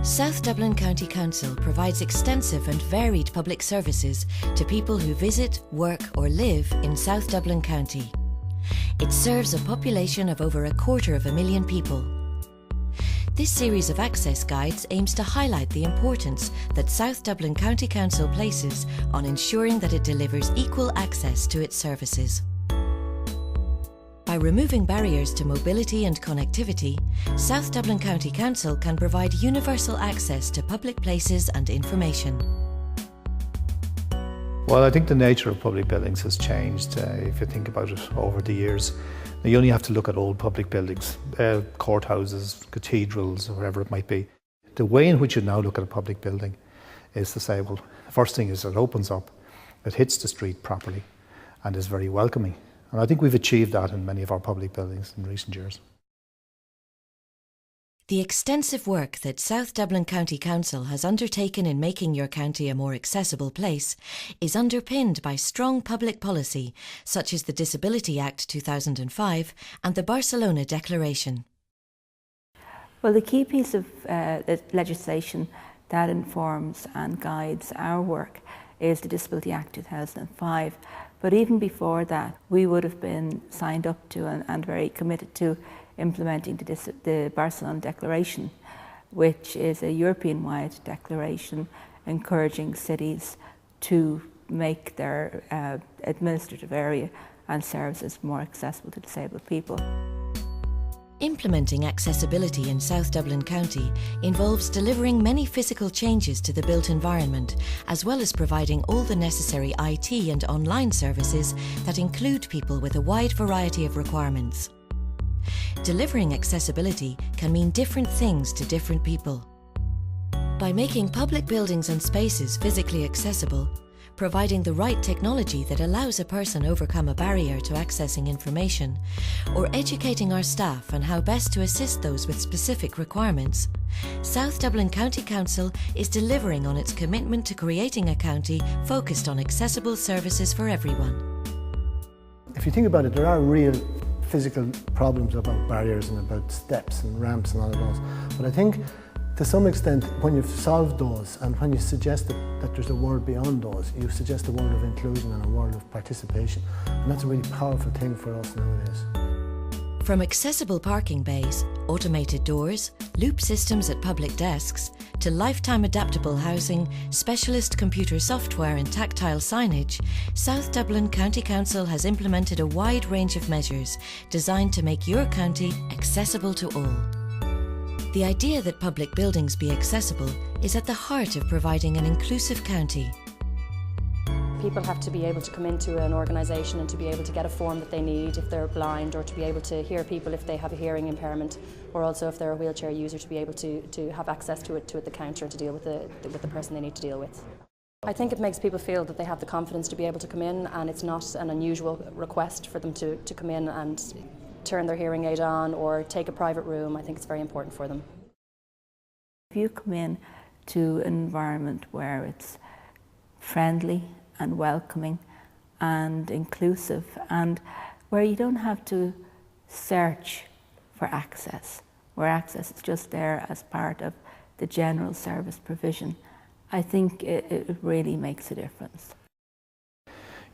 South Dublin County Council provides extensive and varied public services to people who visit, work or live in South Dublin County. It serves a population of over 250,000 people. This series of access guides aims to highlight the importance that South Dublin County Council places on ensuring that it delivers equal access to its services. By removing barriers to mobility and connectivity, South Dublin County Council can provide universal access to public places and information. Well, I think the nature of public buildings has changed if you think about it over the years. Now, you only have to look at old public buildings, courthouses, cathedrals, or whatever it might be. The way in which you now look at a public building is to say, well, the first thing is it opens up, it hits the street properly and is very welcoming. And I think we've achieved that in many of our public buildings in recent years. The extensive work that South Dublin County Council has undertaken in making your county a more accessible place is underpinned by strong public policy such as the Disability Act 2005 and the Barcelona Declaration. Well, the key piece of legislation that informs and guides our work is the Disability Act 2005. But even before that, we would have been signed up to and very committed to implementing the Barcelona Declaration, which is a European-wide declaration encouraging cities to make their administrative area and services more accessible to disabled people. Implementing accessibility in South Dublin County involves delivering many physical changes to the built environment, as well as providing all the necessary IT and online services that include people with a wide variety of requirements. Delivering accessibility can mean different things to different people. By making public buildings and spaces physically accessible, providing the right technology that allows a person overcome a barrier to accessing information, or educating our staff on how best to assist those with specific requirements, South Dublin County Council is delivering on its commitment to creating a county focused on accessible services for everyone. If you think about it, there are real physical problems about barriers and about steps and ramps and all of those. But I think to some extent, when you've solved those and when you suggest that there's a world beyond those, you suggest a world of inclusion and a world of participation. And that's a really powerful thing for us nowadays. From accessible parking bays, automated doors, loop systems at public desks, to lifetime adaptable housing, specialist computer software and tactile signage, South Dublin County Council has implemented a wide range of measures designed to make your county accessible to all. The idea that public buildings be accessible is at the heart of providing an inclusive county. People have to be able to come into an organisation and to be able to get a form that they need if they're blind, or to be able to hear people if they have a hearing impairment, or also if they're a wheelchair user to be able to have access to it at the counter to deal with the person they need to deal with. I think it makes people feel that they have the confidence to be able to come in, and it's not an unusual request for them to come in and turn their hearing aid on or take a private room. I think it's very important for them. If you come in to an environment where it's friendly and welcoming and inclusive, and where you don't have to search for access, where access is just there as part of the general service provision, I think it really makes a difference.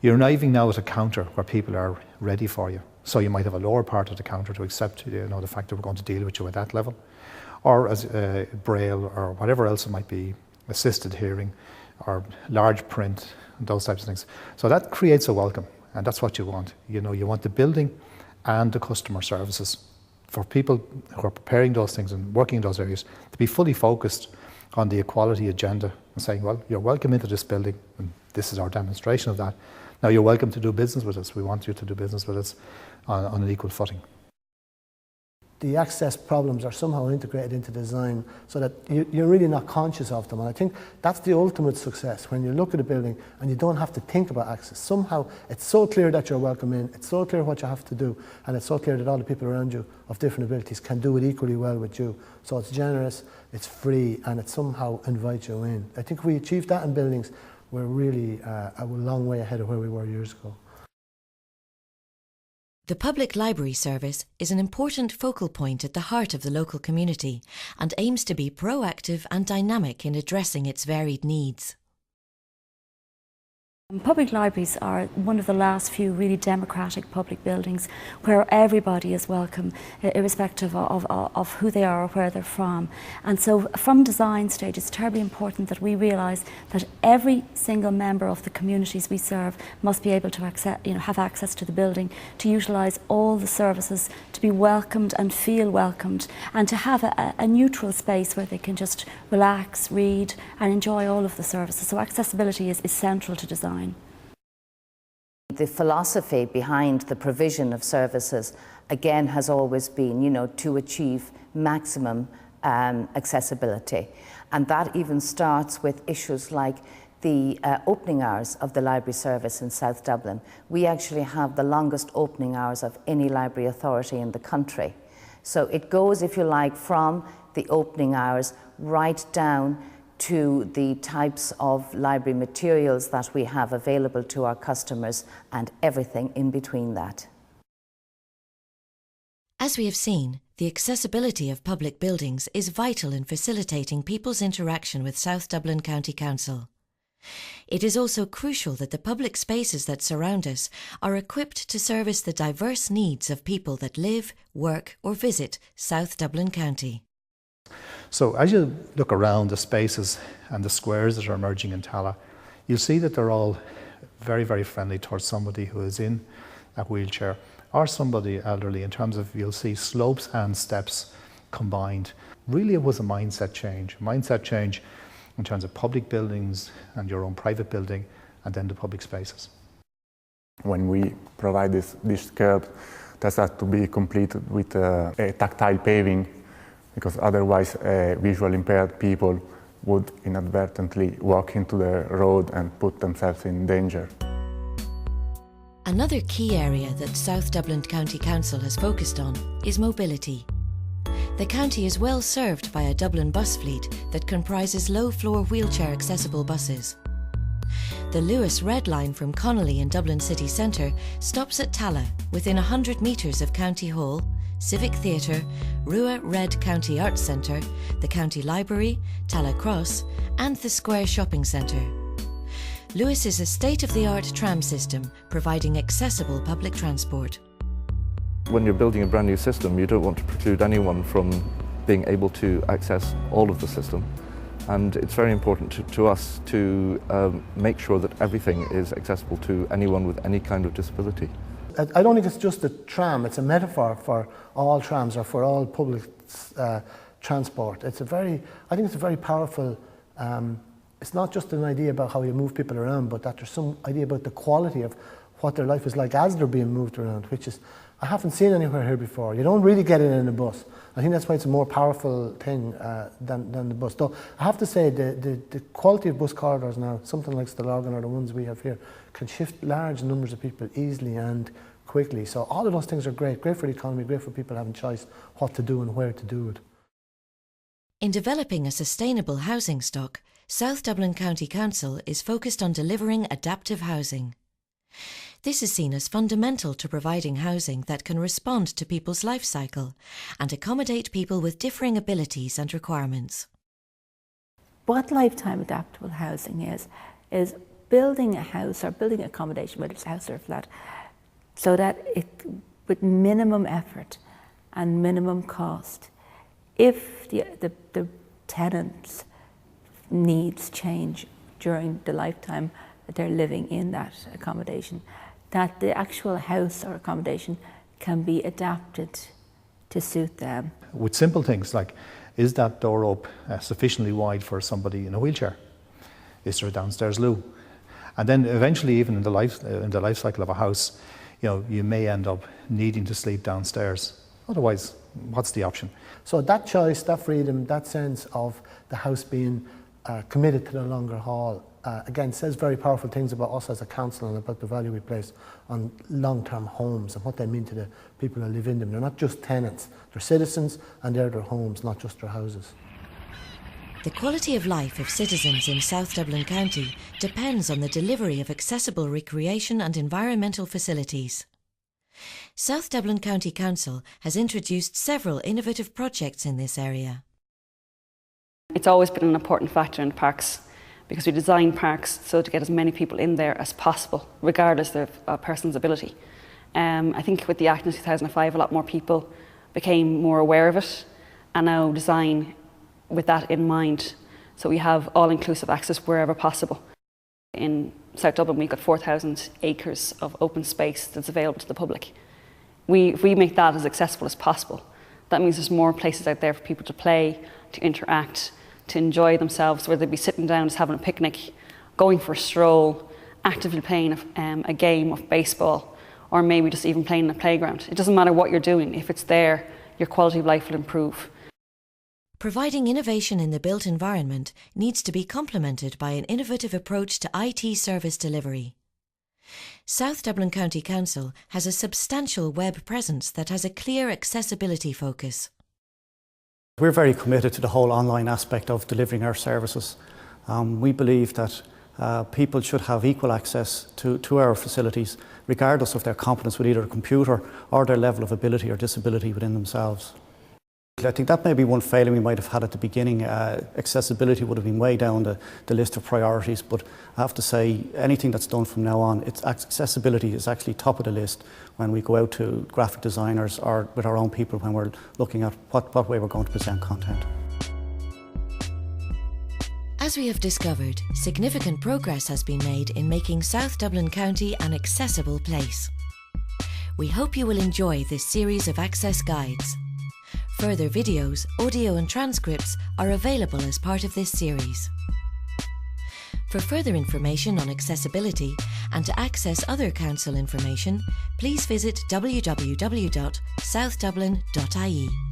You're arriving now at a counter where people are ready for you. So you might have a lower part of the counter to accept the fact that we're going to deal with you at that level, or as braille or whatever else it might be, assisted hearing or large print, those types of things. So that creates a welcome, and that's what you want. You want the building and the customer services for people who are preparing those things and working in those areas to be fully focused on the equality agenda and saying, well, you're welcome into this building, and this is our demonstration of that. Now you're welcome to do business with us. We want you to do business with us on an equal footing. The access problems are somehow integrated into design so that you're really not conscious of them. And I think that's the ultimate success, when you look at a building and you don't have to think about access. Somehow it's so clear that you're welcome in, it's so clear what you have to do, and it's so clear that all the people around you of different abilities can do it equally well with you. So it's generous, it's free, and it somehow invites you in. I think if we achieved that in buildings, we're really a long way ahead of where we were years ago. The public library service is an important focal point at the heart of the local community and aims to be proactive and dynamic in addressing its varied needs. Public libraries are one of the last few really democratic public buildings where everybody is welcome, irrespective of who they are or where they're from. And so from design stage, it's terribly important that we realise that every single member of the communities we serve must be able to have access to the building, to utilise all the services, to be welcomed and feel welcomed, and to have a neutral space where they can just relax, read and enjoy all of the services. So accessibility is central to design. The philosophy behind the provision of services, again, has always been, to achieve maximum accessibility. And that even starts with issues like the opening hours of the library service in South Dublin. We actually have the longest opening hours of any library authority in the country. So it goes, if you like, from the opening hours right down to the types of library materials that we have available to our customers and everything in between that. As we have seen, the accessibility of public buildings is vital in facilitating people's interaction with South Dublin County Council. It is also crucial that the public spaces that surround us are equipped to service the diverse needs of people that live, work or visit South Dublin County. So as you look around the spaces and the squares that are emerging in Tallaght, you'll see that they're all very, very friendly towards somebody who is in a wheelchair or somebody elderly, in terms of, you'll see slopes and steps combined. Really, it was a mindset change in terms of public buildings and your own private building, and then the public spaces. When we provide this curb, that has to be completed with a tactile paving, because otherwise visually impaired people would inadvertently walk into the road and put themselves in danger. Another key area that South Dublin County Council has focused on is mobility. The county is well served by a Dublin bus fleet that comprises low-floor wheelchair-accessible buses. The Luas Red Line from Connolly in Dublin city centre stops at Tallaght within 100 metres of County Hall, Civic Theatre, Rua Red County Arts Centre, the County Library, Tallaght Cross and the Square Shopping Centre. Luas is a state-of-the-art tram system providing accessible public transport. When you're building a brand new system, you don't want to preclude anyone from being able to access all of the system. And it's very important to us to make sure that everything is accessible to anyone with any kind of disability. I don't think it's just a tram, it's a metaphor for all trams or for all public transport. I think it's a very powerful, it's not just an idea about how you move people around, but that there's some idea about the quality of what their life is like as they're being moved around, which is, I haven't seen anywhere here before. You don't really get it in a bus. I think that's why it's a more powerful thing than the bus. Though I have to say the quality of bus corridors now, something like Stillorgan or the ones we have here, can shift large numbers of people easily and quickly. So all of those things are great for the economy, great for people having choice what to do and where to do it. In developing a sustainable housing stock, South Dublin County Council is focused on delivering adaptive housing. This is seen as fundamental to providing housing that can respond to people's life cycle and accommodate people with differing abilities and requirements. What lifetime adaptable housing is building a house or building accommodation, whether it's a house or a flat, so that it, with minimum effort and minimum cost, if the tenant's needs change during the lifetime that they're living in that accommodation, that the actual house or accommodation can be adapted to suit them. With simple things like, is that door up sufficiently wide for somebody in a wheelchair? Is there a downstairs loo? And then eventually, even in the life cycle of a house, you may end up needing to sleep downstairs. Otherwise, what's the option? So that choice, that freedom, that sense of the house being committed to the longer haul, again, says very powerful things about us as a council and about the value we place on long-term homes and what they mean to the people who live in them. They're not just tenants, they're citizens and they're their homes, not just their houses. The quality of life of citizens in South Dublin County depends on the delivery of accessible recreation and environmental facilities. South Dublin County Council has introduced several innovative projects in this area. It's always been an important factor in parks because we design parks so to get as many people in there as possible, regardless of a person's ability. I think with the Act in 2005, a lot more people became more aware of it and now design with that in mind. So we have all-inclusive access wherever possible. In South Dublin, we've got 4,000 acres of open space that's available to the public. If we make that as accessible as possible, that means there's more places out there for people to play, to interact, to enjoy themselves, whether they be sitting down just having a picnic, going for a stroll, actively playing a game of baseball, or maybe just even playing in a playground. It doesn't matter what you're doing. If it's there, your quality of life will improve. Providing innovation in the built environment needs to be complemented by an innovative approach to IT service delivery. South Dublin County Council has a substantial web presence that has a clear accessibility focus. We're very committed to the whole online aspect of delivering our services. We believe that people should have equal access to our facilities, regardless of their competence with either a computer or their level of ability or disability within themselves. I think that may be one failing we might have had at the beginning. Accessibility would have been way down the list of priorities, but I have to say anything that's done from now on, accessibility is actually top of the list when we go out to graphic designers or with our own people when we're looking at what way we're going to present content. As we have discovered, significant progress has been made in making South Dublin County an accessible place. We hope you will enjoy this series of access guides. Further videos, audio and transcripts are available as part of this series. For further information on accessibility and to access other council information, please visit www.southdublincounty.ie.